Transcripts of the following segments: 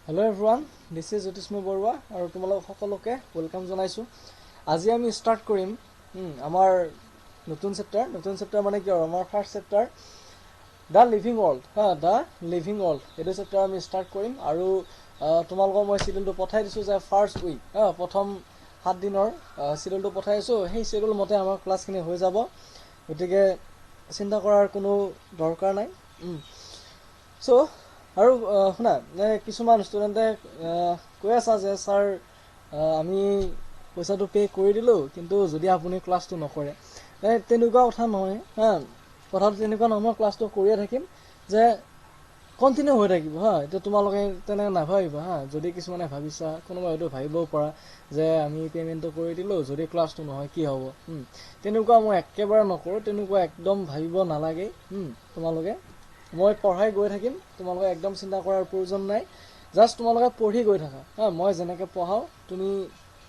Hello everyone, this is Jyotismay Baruah আৰু তোমালোক সকলোকে ওয়েলকাম জনাইছো। আজি আমি স্টাৰ্ট কৰিম আমাৰ নতুন চেপ্টাৰ মানে কি আমাৰ ফাৰ্স্ট চেপ্টাৰ দা লিভিং ওয়াৰ্ল্ড দা লিভিং ওয়াৰ্ল্ড এই চেপ্টাৰ আমি স্টাৰ্ট কৰিম আৰু তোমালোকক মই শিডিউলটো পঠাই দিছো যে ফাৰ্স্ট উইক প্ৰথম 7 দিনৰ শিডিউলটো পঠাইছো সেই শিডিউল মতে আমাৰ ক্লাছখিনি হৈ যাব গতিকে চিন্তা কৰাৰ কোনো দৰকাৰ নাই সো আৰু শুনা কিছুমান ষ্টুডেণ্টে কৈ আছে যে স্যাৰ আমি পইচাটো পে কৰি দিলো কিন্তু যদি আপুনি ক্লাছটো নকৰে তেনেকুৱা কথা নহয় কথাটো তেনেকুৱা নহয় ক্লাছটো কৰিয়ে থাকিম যে কন্টিনিউ হৈ থাকিব এতিয়া তোমালোকে তেনেকৈ নাভাবিবা যদি কিছুমানে ভাবিছা কোনোবা হয়তো ভাবিবও পৰা যে আমি পেমেণ্টটো কৰি দিলো যদি ক্লাছটো নহয় কি হ'ব তেনেকুৱা মই একেবাৰে নকৰোঁ তেনেকুৱা একদম ভাবিব নালাগে তোমালোকে মই পঢ়াই গৈ থাকিম তোমালোকে একদম চিন্তা কৰাৰ প্ৰয়োজন নাই জাস্ট তোমালোকে পঢ়ি গৈ থাকা মই যেনেকৈ পঢ়াও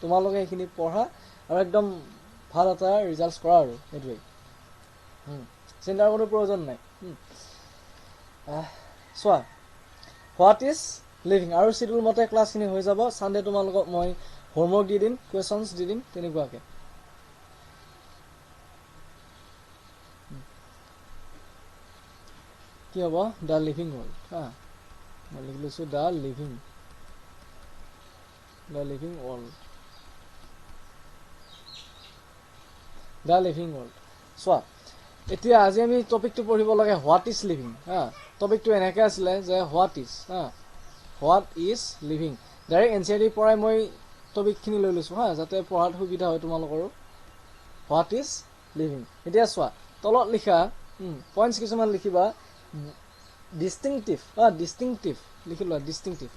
তোমালোকে এইখিনি পঢ়া আৰু একদম ভাল এটা ৰিজাল্ট কৰা আৰু এইটোৱেই চিন্তাৰ কোনো প্ৰয়োজন নাই চোৱা হোৱাট ইজ লিভিং আৰু শিডিউল মতে ক্লাছখিনি হৈ যাব সানডে তোমালোকক মই হোমৱৰ্ক দি দিম কুৱেশ্যনছ দি দিম তেনেকুৱাকৈ কি হ'ব দ্য লিভিং ওয়াৰ্ল্ড মই লিখি লৈছোঁ দ্য লিভিং ওয়াৰ্ল্ড চোৱা এতিয়া আজি আমি টপিকটো পঢ়িব লাগে হোৱাট ইজ লিভিং টপিকটো এনেকৈ আছিলে যে হোৱাট ইজ লিভিং ডাইৰেক্ট এনচিআৰটিৰ পৰাই মই টপিকখিনি লৈ লৈছোঁ যাতে পঢ়াত সুবিধা হয় তোমালোকৰো হোৱাট ইজ লিভিং এতিয়া চোৱা তলত লিখা পইণ্টছ কিছুমান লিখিবা distinctive লিখি লোৱা distinctive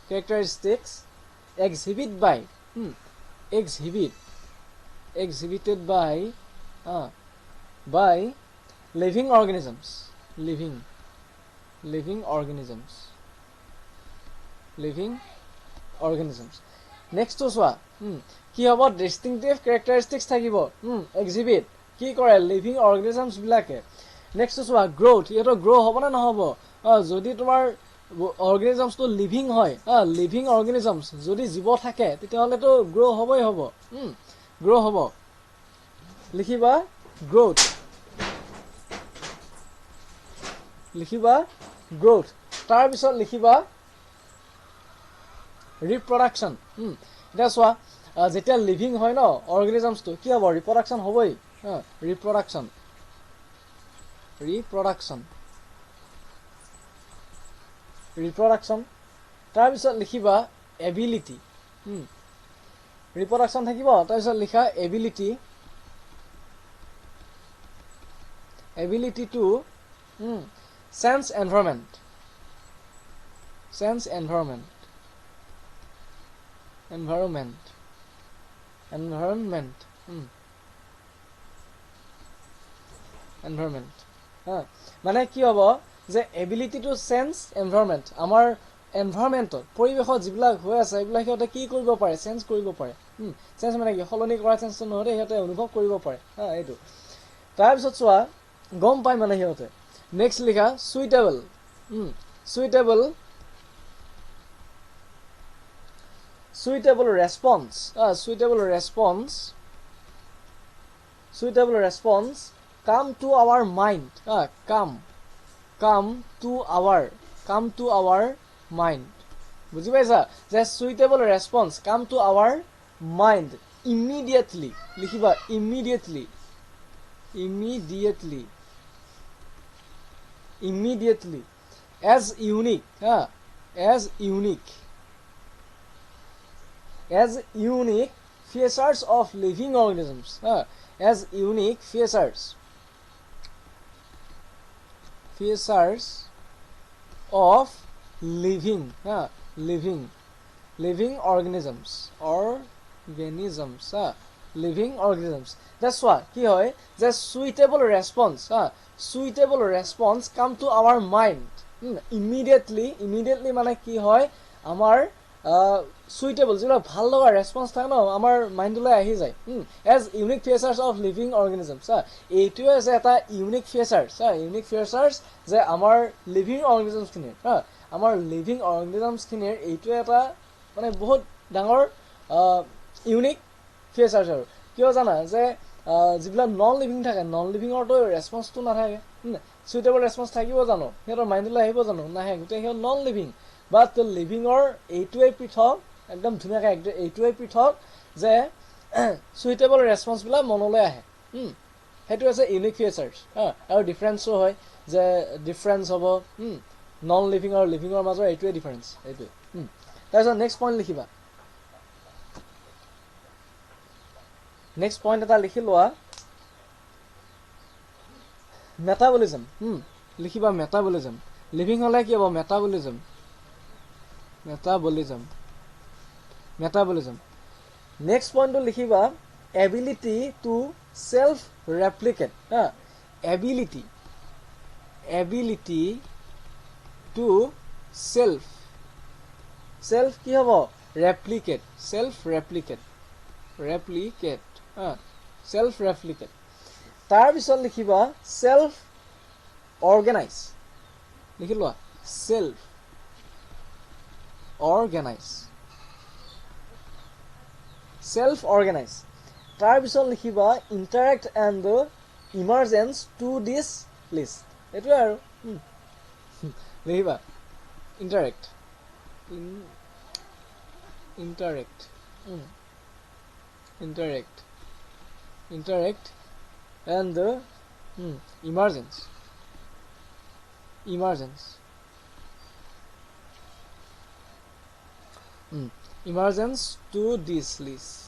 characteristics exhibited by living organisms next to চোৱা কি হ'ব distinctive characteristics থাকিব exhibit কি কৰে living organisms বিলাকে next to চোৱা growth ইটো grow হ'ব না নহ'ব যদি তোমাৰ organisms তো living হয় living organisms যদি জীৱ থাকে তেতিয়াহ'লে তো grow হ'বই হ'ব grow হ'ব লিখিবা growth তাৰ পিছত লিখিবা reproduction এটা চোৱা যেতিয়া লিভিং হয় ন অৰ্গানিজমছ তো কি হ'ব ৰিপ্ৰডাকশন হ'বই reproduction তাৰ পিছত লিখিবা ability reproduction থাকিব তাৰ পিছত লিখা ability to sense environment মানে কি হ'ব যে ability to sense environment আমাৰ এনভায়ৰনমেন্টত পৰিবেশত যিবিলাক হৈ আছে এইবিলাক সিহঁতে কি কৰিব পাৰে সেন্স কৰিব পাৰে সেন্স মানে কি হলনি কৰা সেন্সটো নহতে সিহঁতে অনুভৱ কৰিব পাৰে এইটো তাৰ পিছত চোৱা গম পাই মানে সিহঁতে নেক্সট লিখা suitable response come to our mind come to our mind বুজি পাইছা যে suitable response come to our mind immediately লিখিবা immediately as unique features of living organisms of living organisms that's why কি হয় যে suitable response come to our mind immediately মানে কি হয় আমাৰ সুইটেবল যিবিলাক ভাল লগা ৰেছপন্স থাকে ন আমাৰ মাইণ্ডলৈ আহি যায় as unique features of living organisms এইটোৱে আছে এটা ইউনিক ফিচাৰ্ছ ইউনিক ফিচাৰ্ছ যে আমাৰ লিভিং অৰ্গেনিজমছখিনিৰ আমাৰ লিভিং অৰ্গেনিজমছখিনিৰ এইটোৱে এটা মানে বহুত ডাঙৰ ইউনিক ফিচাৰ্ছ আৰু কিয় জানা যে যিবিলাক নন লিভিং থাকে নন লিভিঙৰতো ৰেছপন্সটো নাথাকে সুইটেবল ৰেছপন্স থাকিব জানো সিহঁতৰ মাইণ্ডলৈ আহিব জানো নাহে গোটেই সিহঁত নন লিভিং বাট লিভিঙৰ এইটোৱে পৃথক একদম ধুনীয়াকৈ এইটোৱে পৃথক যে সুইটেবল ৰেছপন্সবিলাক মনলৈ আহে সেইটো আছে ইউনিক ফিচাৰ্ছ আৰু ডিফাৰেঞ্চো হয় যে ডিফাৰেঞ্চ হ'ব নন লিভিং আৰু লিভিঙৰ মাজৰ এইটোৱে ডিফাৰেঞ্চ এইটোৱে তাৰপিছত নেক্সট পইণ্ট লিখিবা নেক্সট পইণ্ট এটা লিখি লোৱা মেটাবলিজম লিখিবা মেটাবলিজম লিভিং হ'লে কি হ'ব মেটাবলিজম মেটাবলিজম মেটাবলিজম নেক্সট পইণ্টটো লিখিবা ability to self replicate ability ability to self self কি হ'ব ৰেপ্লিকেট সেলফ ৰেপ্লিকেট ৰেপ্লিকেট সেলফ ৰেপ্লিকেট তাৰপিছত লিখিবা সেলফ অৰ্গেনাইজ লিখি লোৱা সেলফ অৰ্গেনাইজ সেলফ অৰ্গেনাইজ তাৰপিছত লিখিবা interact and emergence to this list এইটোৱে আৰু লিখিবা interact interact interact interact and the emergence emergence emergence to this list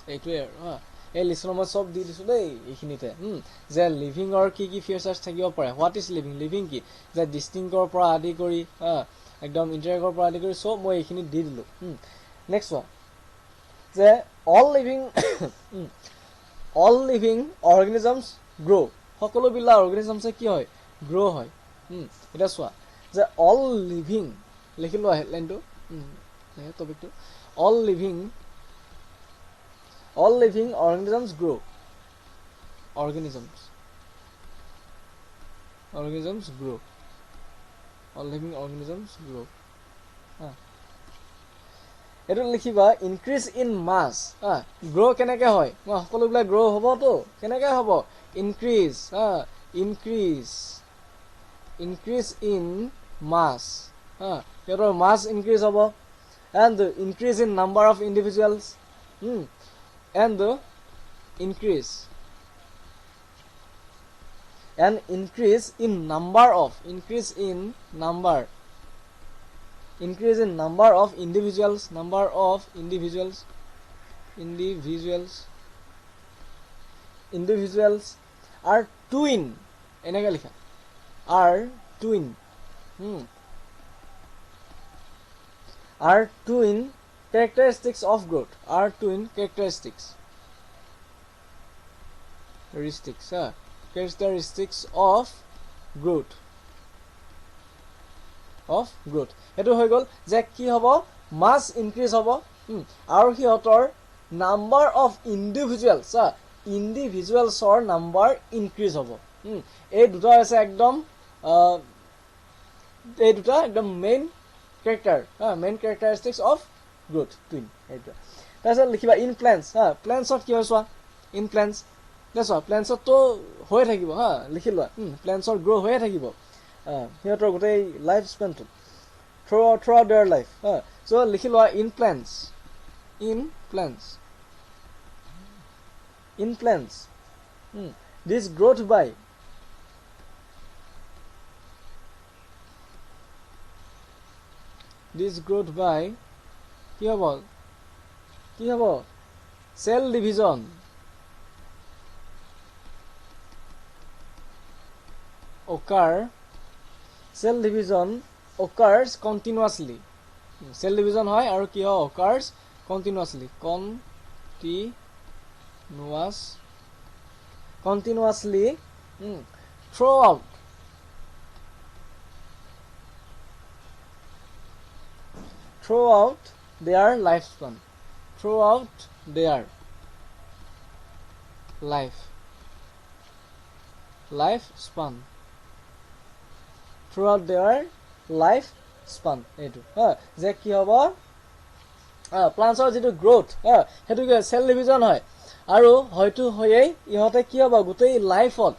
এইটোৱে আৰু এই লিষ্টৰ মই চব দি দিছোঁ দেই এইখিনিতে যে লিভিঙৰ কি কি ফিচাৰ্ছ থাকিব পাৰে হোৱাট ইজ লিভিং লিভিং কি যে ডিষ্টিংকৰ পৰা আদি কৰি একদম ইণ্টাৰেক্টৰ পৰা আদি কৰি চব মই এইখিনি দি দিলোঁ নেক্সট ওৱান যে all living organisms grow সকলোবিলাক অৰ্গেনিজমছে কি হয় গ্ৰ' হয় এটা চোৱা যে all living লিখি লোৱা হেডলাইনটো টপিকটো all living organisms grow organisms grow all living organisms grow এইটো লিখিবা ইনক্ৰিজ ইন মাছ গ্ৰ' কেনেকৈ হয় মই সকলোবিলাক গ্ৰ' হ'বতো কেনেকৈ হ'ব ইনক্ৰিজ ইনক্ৰিজ ইন মাছ সিহঁতৰ মাছ ইনক্ৰিজ হ'ব and increase in number of individuals and increase in number of increase in number of individuals are twin এনেকৈ লিখা are twin characteristics of growth are twin characteristics of growth এইটো হৈ গ'ল যে কি হ'ব মাছ ইনক্ৰিজ হ'ব আৰু সিহঁতৰ নাম্বাৰ অফ ইণ্ডিভিজুৱেলছৰ নাম্বাৰ ইনক্ৰিজ হ'ব এই দুটা হৈছে একদম main characteristics of growth twin এইটো তাৰপিছত লিখিবা ইন প্লেণ্টছ প্লেণ্টছত কি হয় চোৱা ইন প্লেণ্টছ চোৱা প্লেণ্টছততো হৈয়ে থাকিব লিখি লোৱা প্লেণ্টছৰ গ্ৰ' হৈয়ে থাকিব সিহঁতৰ গোটেই life স্পেনটো throughout their life so লিখি লোৱা in plants this growth by কি হ'ব cell division occurs continuously cell division হয় আৰু কি হয় occurs continuously throughout their lifespan. Throughout their lifespan. Throughout their lifespan. এইটো যে কি হ'ব প্লান্টছৰ যেটো গ্ৰোথ হেতু সেল ডিভিজন হয় আৰু হয়তো হয়েই ইহঁতে কি হ'ব গোটেই লাইফত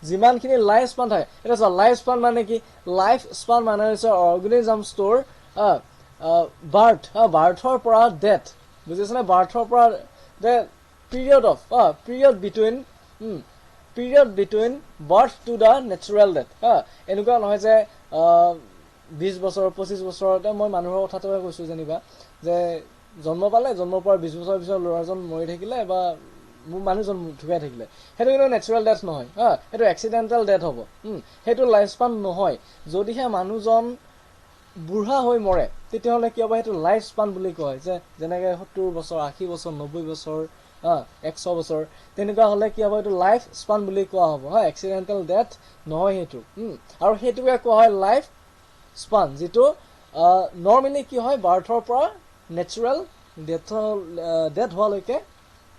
যিমানখিনি লাইফ স্পান থাকে এটা চোৱা লাইফ স্পান মানে কি লাইফ স্পান মানে হৈছে অৰ্গেনিজমছটোৰ বাৰ্থৰ পৰা ডেথ বুজিছেনে বাৰ্থৰ পৰা the period between birth to the natural death এনেকুৱা নহয় যে 20 বছৰ 25 বছৰতে মই মানুহৰ কথাটোৱে কৈছো যেনিবা যে জন্ম পালে জন্মৰ পৰা 20 বছৰ পিছত ল'ৰাজন মৰি থাকিলে বা মানুহজন ঢুকাই থাকিলে হেতু কোনো ন্যাচাৰাল ডেথ নহয় হেতু এক্সিডেন্টাল ডেথ হ'ব হেতু লাইফ স্পান নহয় যদিহে মানুহজন বুঢ়া হৈ মৰে তেতিয়াহলে কি হ'ব হেতু লাইফ স্পান বুলি কয় যে যেনেকৈ 70 বছৰ 80 বছৰ 90 বছৰ 100 বছৰ তেনেকুৱা হলে কি হ'ব হেতু লাইফ স্পান বুলি কোৱা হ'ব এক্সিডেন্টাল ডেথ নহয় হেতু আৰু হেতুকে কোৱা হয় লাইফ স্পান যেটো নৰমালি কি হয় বাৰ্থৰ পৰা ন্যাচাৰাল ডেথ হোৱালৈকে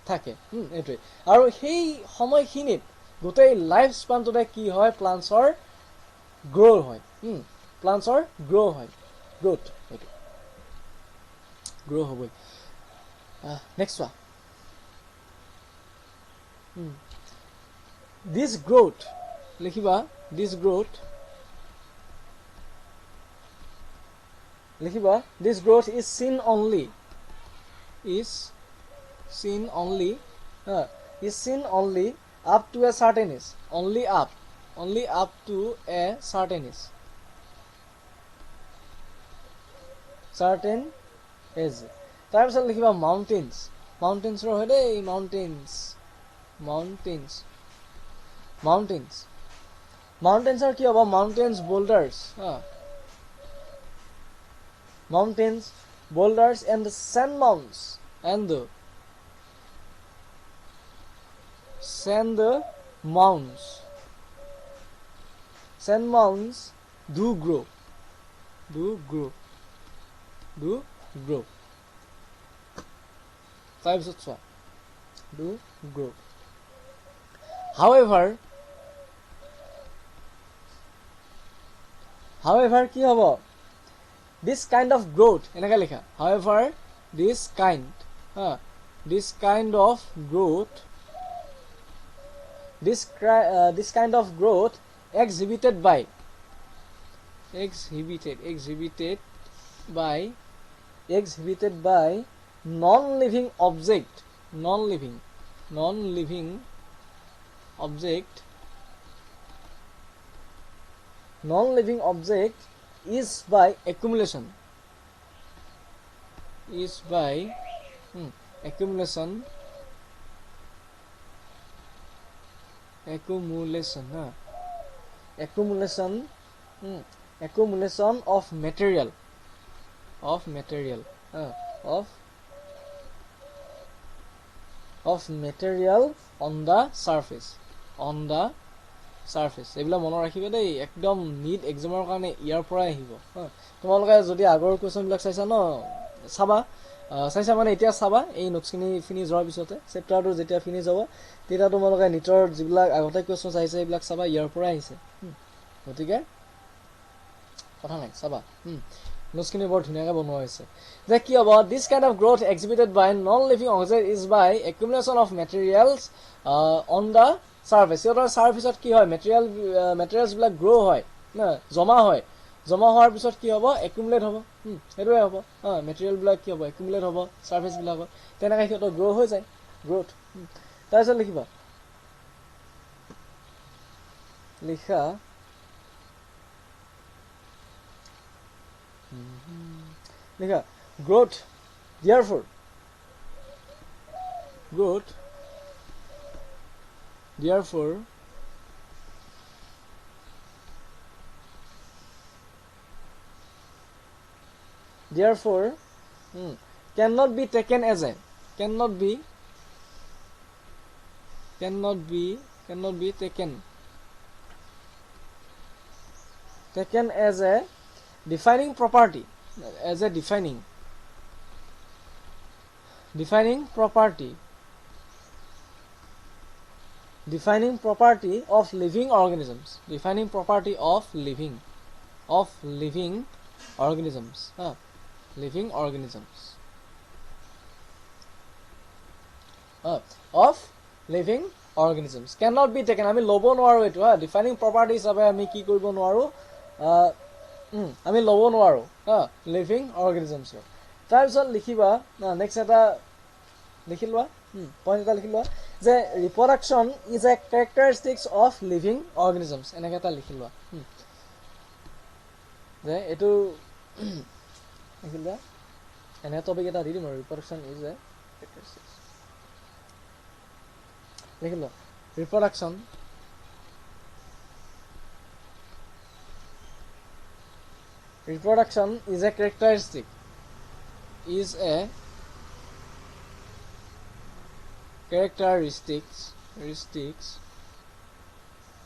থাকে এটোই আৰু সেই সময়খিনিত গোটেই লাইফ স্পানটোতে কি হয় প্লান্টছৰ গ্ৰো হয় প্লান্টছৰ গ্ৰো হয় গ্ৰোথ এটো গ্ৰো হ'বই নেক্সট one this growth লিখিবা this growth is seen only up to a certain age only up to a certain age তাৰপিছত লিখিবা mountains ৰ হয় দেই mountains are কি হ'ব mountains boulders and the sand mounds do grow তাৰপিছত চোৱা do grow however কি হ'ব this kind of growth এনেকা লিখা however this kind of growth exhibited by non-living object is by accumulation of material on the surface এইবিলাক মনত ৰাখিবা দেই একদম নিট এক্সামৰ কাৰণে ইয়াৰ পৰাই আহিব তোমালোকে যদি আগৰ কোৱেশ্চনবিলাক চাইছা ন চাইছা মানে এতিয়া চাবা এই নোটছখিনি ফিনিশ হোৱাৰ পিছতে চেপ্টাৰটো যেতিয়া ফিনিশ হ'ব তেতিয়া তোমালোকে নিটৰ যিবিলাক আগতে কোৱেশ্চন চাইছে এইবিলাক চাবা ইয়াৰ পৰাই আহিছে গতিকে কথা নাই চাবা নোটছখিনি বৰ ধুনীয়াকৈ বনোৱা হৈছে যে কি হ'ব this kind of growth exhibited by non-living object is by accumulation of materials on the surface সিহঁতৰ সাৰফেসত কি হয় materials বিলাক গ্ৰো হয় না জমা হোৱাৰ পিছত কি হ'ব accumulate হ'ব এটোৱে হ'ব material বিলাক কি হ'ব accumulate হ'ব সাৰফেস বিলাক তেনেকৈ সিহঁতৰ গ্ৰো হৈ যায় growth তাৰপিছত লিখা growth therefore cannot be taken as a defining property as a defining property of living organisms, living organisms, living organisms, of living organisms cannot be taken. আমি লব নোৱাৰো এটো ডিফাইনিং প্ৰপাৰ্টি হিচাপে আমি কি কৰিব নোৱাৰো, আমি লব নোৱাৰো লিভিং অৰ্গানিজমছ। তাৰপিছত লিখিবা নেক্সট এটা লিখি লোৱা, পইণ্ট এটা লিখি লোৱা যে reproduction is a characteristics of living organisms, এনেকৈ এটা লিখি লোৱা যে এইটো লিখি লোৱা। এনে টপিক এটা দি দিম আৰু ৰিপ্ৰডাকশ্যন ইজ এ কেৰেক্টাৰিষ্টিক্স লিখি লোৱা। Reproduction is a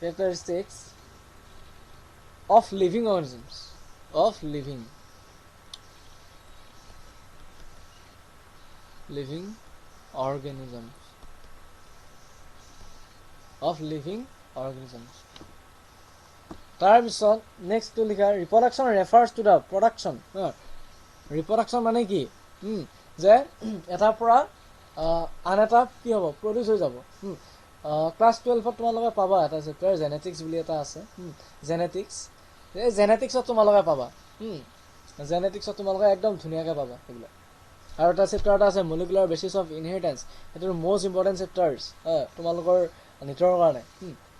characteristic of living organisms, of living organisms। তাৰপিছত নেক্সটটো লিখা reproduction refers to the production. Reproduction মানে কি যে এটাৰ পৰা আন এটা কি হ'ব, প্ৰডিউচ হৈ যাব। ক্লাছ 12ত তোমালোকে পাবা এটা চেপ্টাৰ জেনেটিক্স বুলি এটা আছে, জেনেটিক্স। এই জেনেটিক্সত তোমালোকে পাবা, জেনেটিক্সত তোমালোকে একদম ধুনীয়াকৈ পাবা সেইবিলাক। আৰু এটা চেপ্টাৰ এটা আছে মলিকুলাৰ বেচিছ অফ ইনহেৰিটেন্স, সেইটো মষ্ট ইম্পৰ্টেণ্ট চেপ্টাৰ্ছ তোমালোকৰ নিটৰ কাৰণে।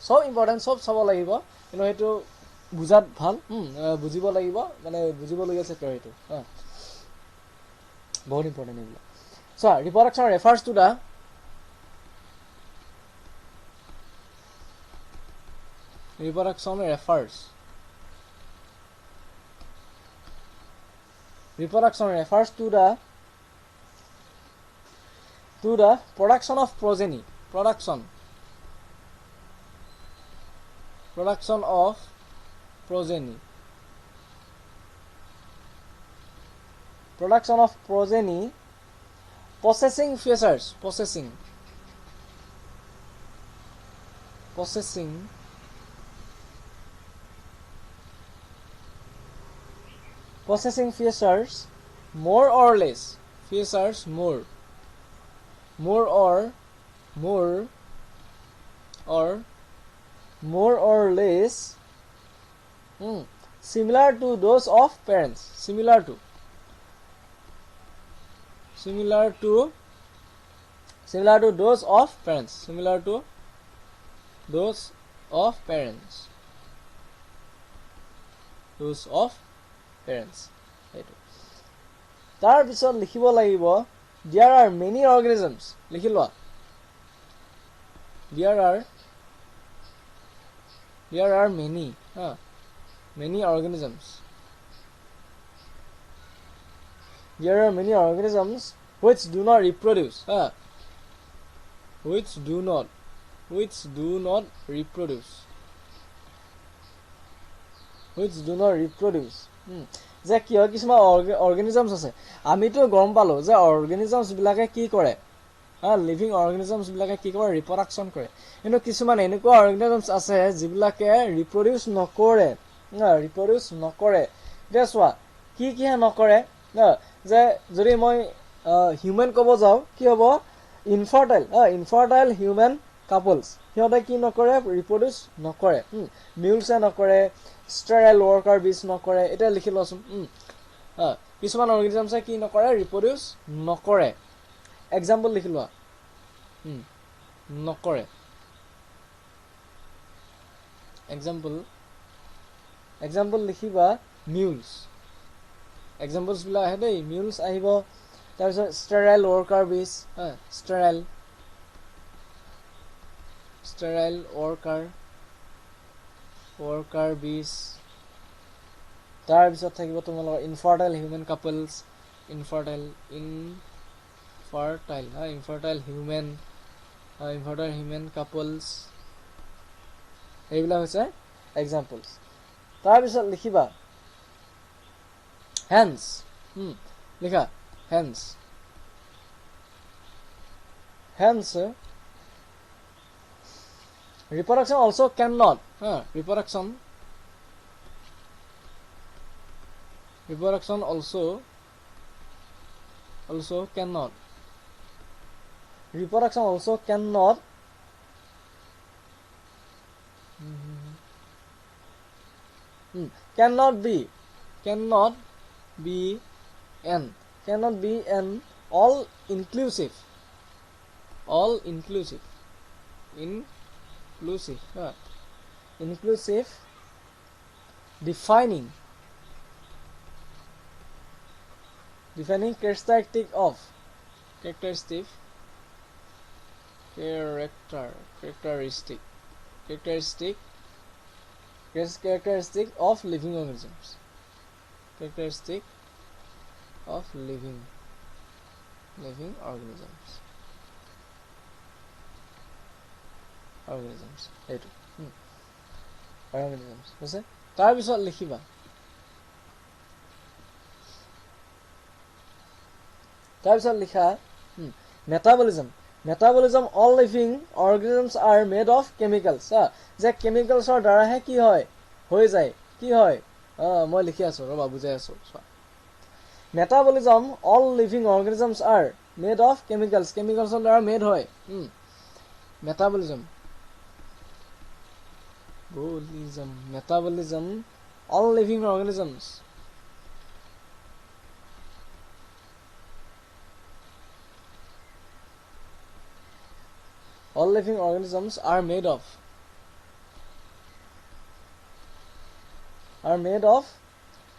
চব ইম্পৰ্টেণ্ট, চব চাব লাগিব, কিন্তু সেইটো বুজাত ভাল, বুজিব লাগিব, মানে বুজিবলগীয়া চেপ্টাৰ সেইটো, বহুত ইম্পৰ্টেণ্ট এইবিলাক। চোৱা reproduction refers to the Reproduction refers to the production of progeny. Production of progeny. Possessing features. Possessing features more or less, features more or less similar to those of parents, similar to those of parents, এইটো। তাৰপিছত লিখিব লাগিব there are many organisms, লিখি লোৱা there are many organisms, which do not reproduce, which do not reproduce যে কিয় কিছুমান অৰ্গেনিজমছ আছে। আমিতো গম পালো যে অৰ্গেনিজমছ বিলাকে কি কৰে, লিভিং অৰ্গেনিজমছ বিলাকে কি কৰে, ৰিপ্ৰডাকশ্যন কৰে। কিন্তু কিছুমান এনেকুৱা অৰ্গেনিজমছ আছে যিবিলাকে ৰিপ্ৰডিউচ নকৰে। এতিয়া চোৱা কিহে নকৰে, যে যদি মই হিউমেন ক'ব যাওঁ কি হ'ব, ইনফাৰ্টাইল হিউমেন কাপলছ, সিহঁতে কি নকৰে, ৰিপ্ৰডিউচ নকৰে, মিউলছে নকৰে, ষ্টেৰাইল ৱৰ্কাৰ বিজ নকৰে। এতিয়া লিখি লোৱাচোন, কিছুমান অৰ্গেনিজমছে কি নকৰে, ৰিপ্ৰডিউচ নকৰে। এক্সাম্পল লিখি লোৱা, নকৰে। এক্সাম্পল লিখিবা মিউলছ, এক্সাম্পলছ বিলাক আহে দেই, মিউলছ আহিব। তাৰপিছত ষ্টেৰাইল ৱৰ্কাৰ বিজ, ষ্টেৰাইল ৱৰ্কাৰ বিজ। তাৰপিছত থাকিব তোমালোকৰ ইনফাৰ্টাইল হিউমেন কাপলছ, ইনফাৰ্টাইল হিউমেন কাপলছ, এইবিলাক হৈছে এক্সাম্পলছ। তাৰপিছত লিখিবা hence লিখা hence reproduction also cannot reproduction also cannot reproduction also cannot cannot be an all inclusive defining characteristic of living organisms এইটো organisms আছে তাৰ পিছত লিখিবা লিখা metabolism all living organisms are made of chemicals যে chemicalsৰ দ্বাৰাহে কি হয় হৈ যায় কি হয় মই লিখি আছো ৰবা বুজাই আছো metabolism all living organisms are made of chemicalsৰ দ্বাৰা made হয় metabolism all living organisms are made of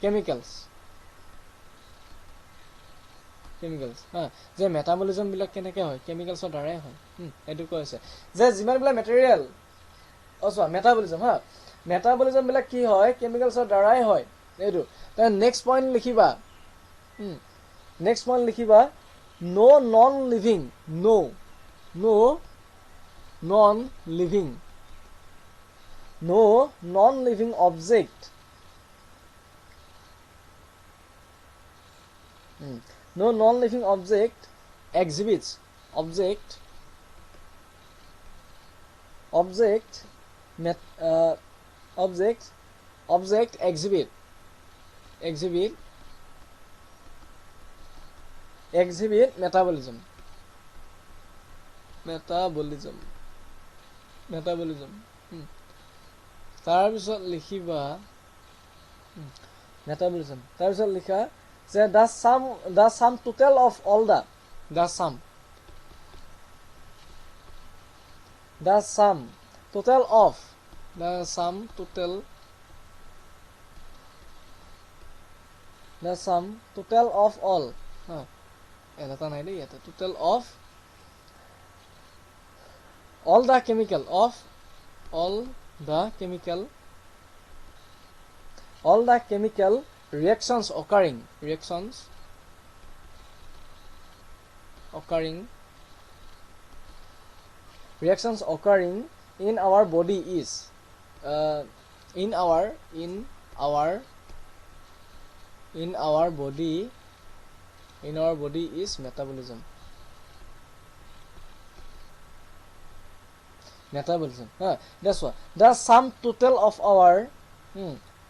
chemicals যে মেটাবলিজম বিলাক কেনেকৈ হয় কেমিক্যালছৰ দ্বাৰাই হয় এটো কৈছে যে যিমান বিলাক মেটেৰিয়েল মেটাবলিজম বিলাক কি হয় কেমিক্যালছৰ দ্বাৰাই হয় এটো তা নেক্সট পইণ্ট লিখিবা no non living object no non-living object exhibits object exhibit metabolism তাৰ পিছত লিখিবা metabolism তাৰ পিছত লিখা যে the sum total of all the sum total of all এটা নাই দেই এটা total of all the chemical reactions occurring in our body is in our body is metabolism that's what the sum total of our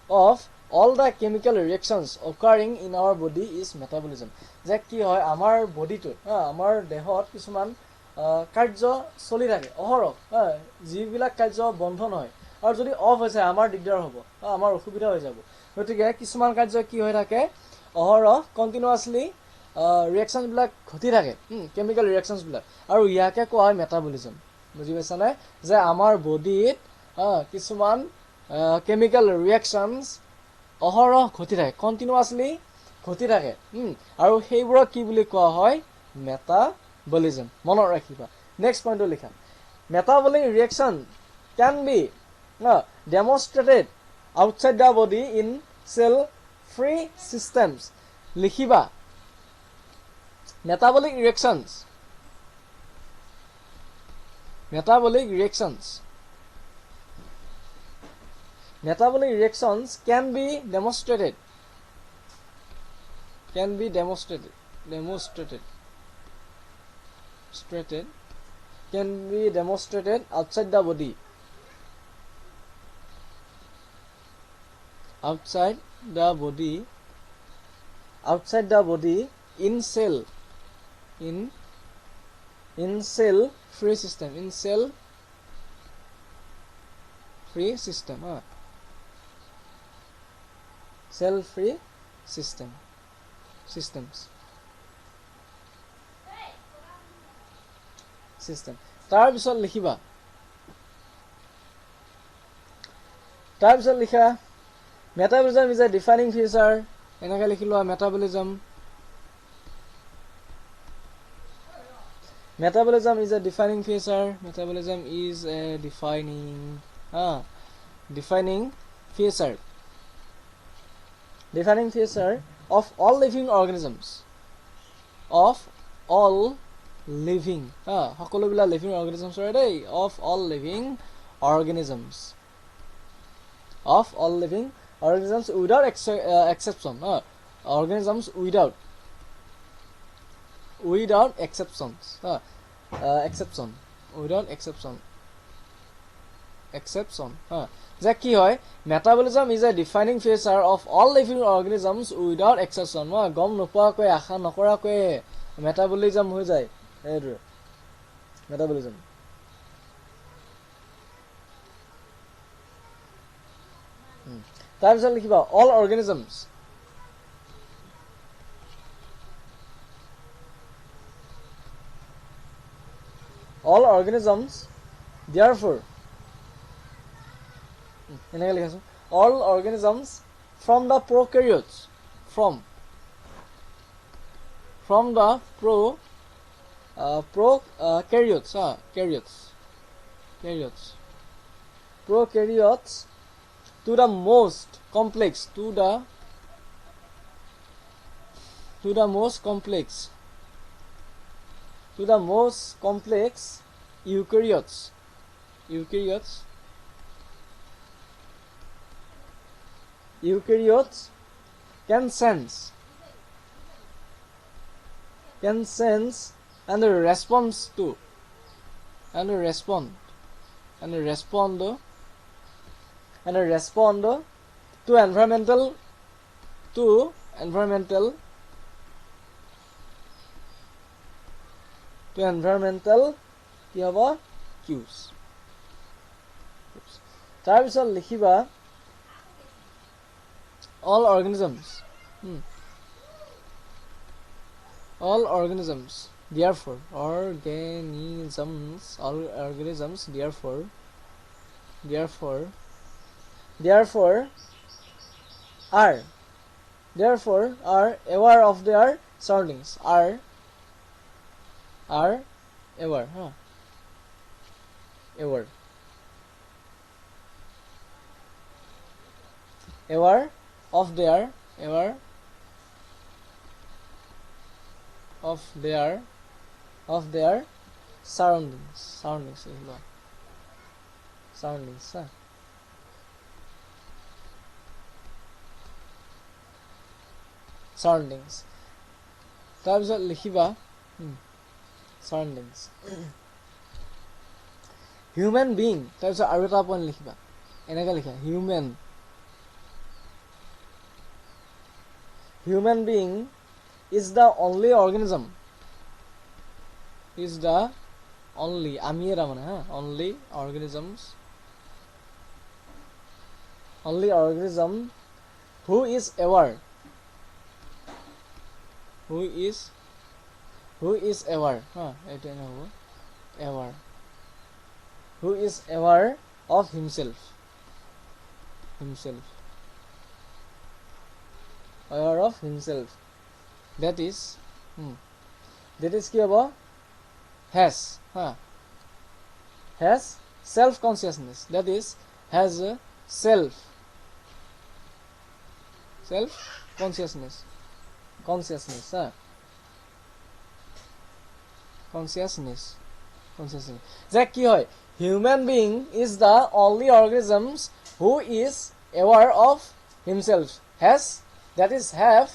of all the chemical reactions occurring in our body is metabolism যে কি হয় আমাৰ বডিটো আমাৰ দেহত কিছুমান কাৰ্য চলি থাকে অহৰহ যিবিলাক কাৰ্য বন্ধন হয় আৰু যদি অফ হৈছে আমাৰ দিগদাৰ হ'ব আমাৰ অসুবিধা হৈ যাব গতিকে কিছুমান কাৰ্য কি হৈ থাকে অহৰহ কন্টিনিউয়াছলি ৰিঅ্যাকশনছ বিলাক ঘটি থাকে কেমিক্যাল ৰিঅ্যাকশনছ বিলাক আৰু ইয়াকে কোৱা হয় মেটাবলিজম বুজি পাইছানে যে আমাৰ বডিত কিছুমান কেমিক্যাল ৰিঅ্যাকশনছ অহৰহ ঘটি থাকে কন্টিনিউয়াছলি ঘটি থাকে আৰু সেইবোৰক কি বুলি কোৱা হয় মেটাবলিজম মনত ৰাখিবা নেক্সট পইণ্টটো লিখা metabolic reaction can be demonstrated outside the body in cell free systems লিখিবা metabolic reactions can be demonstrated can be demonstrated can be demonstrated outside the body in cell free system cell free systems তাৰ পিছত লিখিবা লিখা metabolism is a defining feature এনেকৈ লিখিলো metabolism is a defining feature defining feature of all living organisms সকলো বিলা living organisms হয় দেই of all living organisms without exception organisms without exceptions exception যে কি হয় metabolism is a defining feature of all living organisms without exception গম নোপোৱাকৈ আশা নকৰাকৈ metabolism হৈ যায় এইটো metabolism তাৰপিছত লিখিবা all organisms therefore এনেকৈ লিখাছো all organisms from the prokaryotes from the prokaryotes to the most complex eukaryotes can sense and respond to environmental কি হ'ব cues তাৰপিছত লিখিবা all organisms therefore are aware of their surroundings are aware of their surroundings তাৰপিছত লিখিবা surroundings human being তাৰপিছত আৰু এটা point লিখিবা এনেকৈ লিখা human being is the only organism আমি এৰা মানে only organism who is aware এইটো এনে হ'ব who is aware of himself that is কি হ'ব has self consciousness that is has self consciousness যে কি হয় human being is the only organisms who is aware of himself have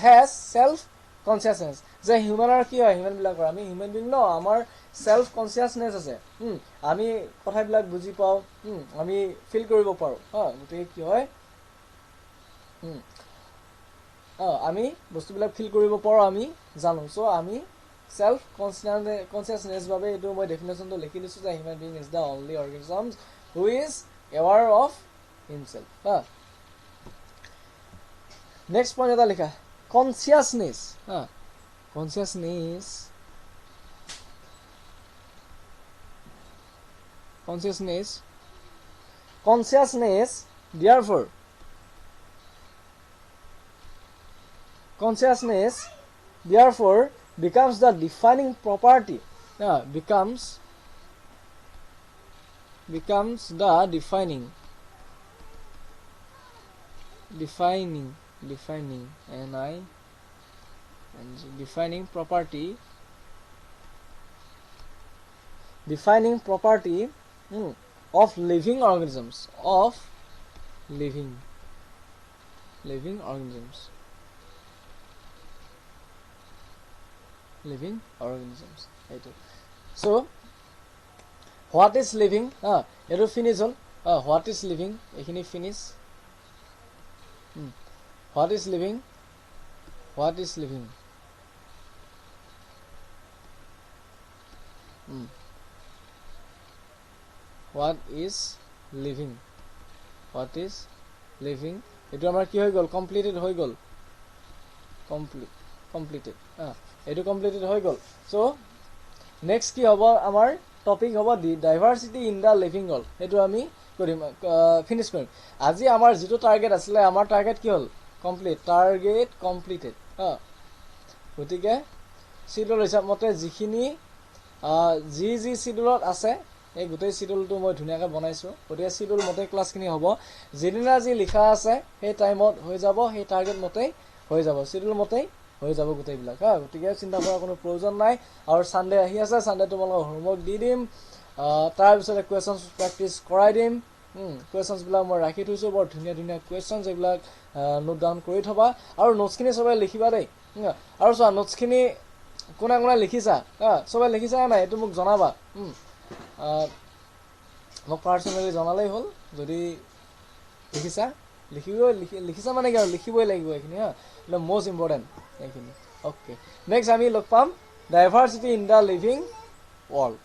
has self consciousness যে হিউম্যানৰ কি হয় হিউম্যান বিলাকৰ আমি হিউম্যান বিং ন আমাৰ সেলফ কনসিয়াসনেস আছে আমি কথাবিলাক বুজি পাও আমি ফিল কৰিব পাৰো গতিকে কি হয় আমি বস্তুবিলাক ফিল কৰিব পাৰো আমি জানো সো আমি self consciousness বাবে এটো মই ডেফিনেশনটো লিখি দিছো যে human being is the only organism who is aware of himself next point এটা লিখা consciousness consciousness therefore becomes the defining property becomes the defining property of living organisms so what is living eto finish hol what is living ekhini finish what is living what is living eto amar ki hoy gol completed hoy gol completed eto completed hoy gol so next ki hobo amar topic hobo diversity in the living world eto ami korim finish korim aji amar jito target asile amar target ki hol target completed gotike schedule hisab mote jikhini ji schedule ase এই গোটেই শিডিউলটো মই ধুনিয়াকৈ বনাইছো গতিকে schedule মতে class খিনি হ'ব যেদিনা যি লিখা আছে সেই টাইমত হৈ যাব সেই টাৰ্গেট মতে হৈ যাব শিডিউল মতে হৈ যাব গোটেই বিলাক গতিকে চিন্তা কৰাৰ কোনো প্ৰয়োজন নাই আৰু সানডে আহি আছে সানডে তোমালোক হোমৱৰ্ক দি দিম তাৰ পিছত কোৱেশ্চনছ প্ৰেক্টিস কৰাই দিম কোৱেশ্চনছ বিলাক মই ৰাখি থৈছো বৰ ধুনিয়া ধুনিয়া কোৱেশ্চনছ এইবিলাক নোট ডাউন কৰি থবা আৰু নোটছ খিনি সবাই লিখিবা দেই আৰু চোৱা নোটছ খিনি কোনা কোনা লিখিছা সবাই লিখিছা নাই এটো মোক জনাবা মোক পাৰ্সোনালি জনালেই হল যদি লিখিছা মানে কি লিখিবই লাগিব এখিনি এটা মোস্ট ইম্পৰ্টেন্ট এখিনি ওকে নেক্সট আমি লগ পাম ডাইভাৰ্সিটি ইন দা লিভিং ওয়াৰ্ল্ড